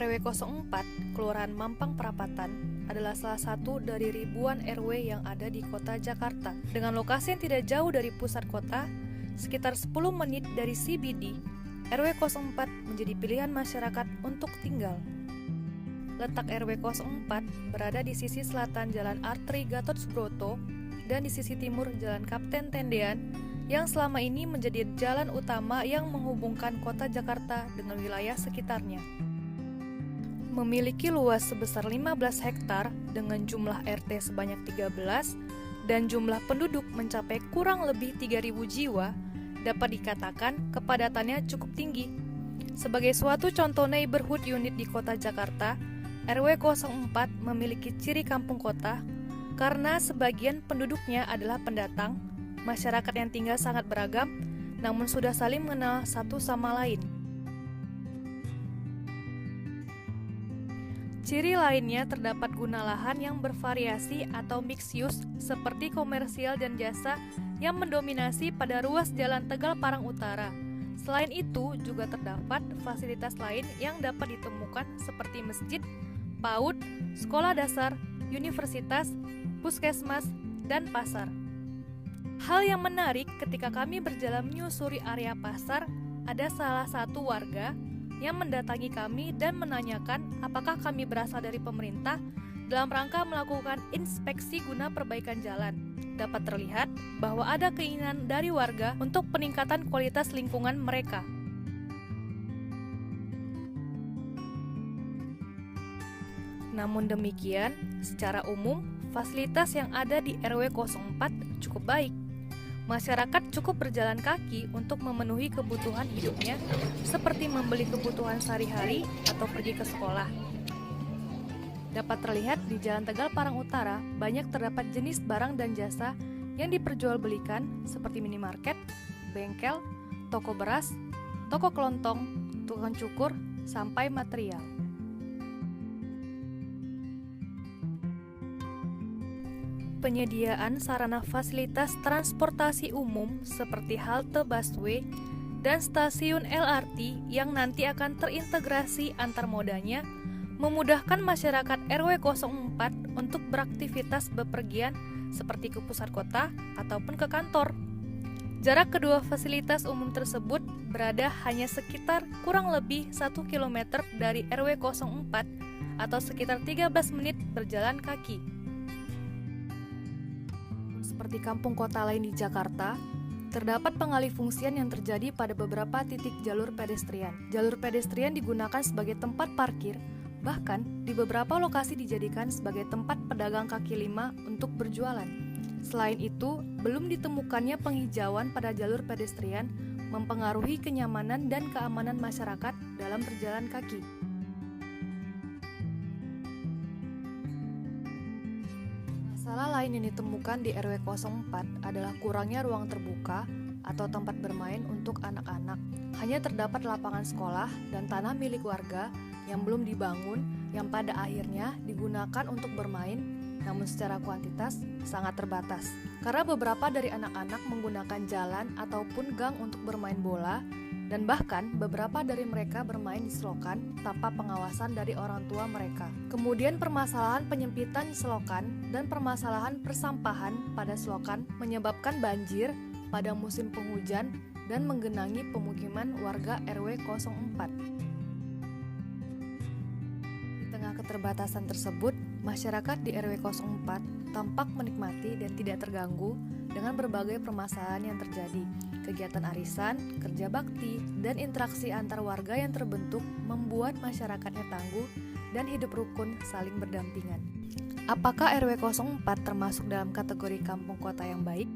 RW 04, Kelurahan Mampang Perapatan, adalah salah satu dari ribuan RW yang ada di kota Jakarta. Dengan lokasi yang tidak jauh dari pusat kota, sekitar 10 menit dari CBD, RW 04 menjadi pilihan masyarakat untuk tinggal. Letak RW 04 berada di sisi selatan Jalan Arteri Gatot Subroto dan di sisi timur Jalan Kapten Tendean, yang selama ini menjadi jalan utama yang menghubungkan kota Jakarta dengan wilayah sekitarnya. Memiliki luas sebesar 15 hektar dengan jumlah RT sebanyak 13 dan jumlah penduduk mencapai kurang lebih 3.000 jiwa, dapat dikatakan kepadatannya cukup tinggi. Sebagai suatu contoh neighborhood unit di kota Jakarta, RW 04 memiliki ciri kampung kota karena sebagian penduduknya adalah pendatang. Masyarakat yang tinggal sangat beragam, namun sudah saling mengenal satu sama lain. Ciri lainnya terdapat guna lahan yang bervariasi atau mixed use seperti komersial dan jasa yang mendominasi pada ruas Jalan Tegal Parang Utara. Selain itu, juga terdapat fasilitas lain yang dapat ditemukan seperti masjid, PAUD, sekolah dasar, universitas, puskesmas, dan pasar. Hal yang menarik ketika kami berjalan menyusuri area pasar, ada salah satu warga yang mendatangi kami dan menanyakan apakah kami berasal dari pemerintah dalam rangka melakukan inspeksi guna perbaikan jalan. Dapat terlihat bahwa ada keinginan dari warga untuk peningkatan kualitas lingkungan mereka. Namun demikian, secara umum, fasilitas yang ada di RW 04 cukup baik. Masyarakat cukup berjalan kaki untuk memenuhi kebutuhan hidupnya, seperti membeli kebutuhan sehari-hari atau pergi ke sekolah. Dapat terlihat di Jalan Tegal Parang Utara, banyak terdapat jenis barang dan jasa yang diperjualbelikan seperti minimarket, bengkel, toko beras, toko kelontong, tukang cukur, sampai material. Penyediaan sarana fasilitas transportasi umum seperti halte busway dan stasiun LRT yang nanti akan terintegrasi antar modanya memudahkan masyarakat RW 04 untuk beraktivitas bepergian seperti ke pusat kota ataupun ke kantor. Jarak kedua fasilitas umum tersebut berada hanya sekitar kurang lebih 1 km dari RW 04 atau sekitar 13 menit berjalan kaki. Seperti kampung kota lain di Jakarta, terdapat pengalihfungsian yang terjadi pada beberapa titik jalur pedestrian. Jalur pedestrian digunakan sebagai tempat parkir, bahkan di beberapa lokasi dijadikan sebagai tempat pedagang kaki lima untuk berjualan. Selain itu, belum ditemukannya penghijauan pada jalur pedestrian mempengaruhi kenyamanan dan keamanan masyarakat dalam berjalan kaki. Masalah lain yang ditemukan di RW 04 adalah kurangnya ruang terbuka atau tempat bermain untuk anak-anak. Hanya terdapat lapangan sekolah dan tanah milik warga yang belum dibangun yang pada akhirnya digunakan untuk bermain, namun secara kuantitas sangat terbatas. Karena beberapa dari anak-anak menggunakan jalan ataupun gang untuk bermain bola, dan bahkan beberapa dari mereka bermain di selokan tanpa pengawasan dari orang tua mereka. Kemudian permasalahan penyempitan selokan dan permasalahan persampahan pada selokan menyebabkan banjir pada musim penghujan dan menggenangi pemukiman warga RW 04. Di tengah keterbatasan tersebut, masyarakat di RW 04 tampak menikmati dan tidak terganggu dengan berbagai permasalahan yang terjadi. Kegiatan arisan, kerja bakti, dan interaksi antar warga yang terbentuk membuat masyarakatnya tangguh dan hidup rukun saling berdampingan. Apakah RW 04 termasuk dalam kategori kampung kota yang baik?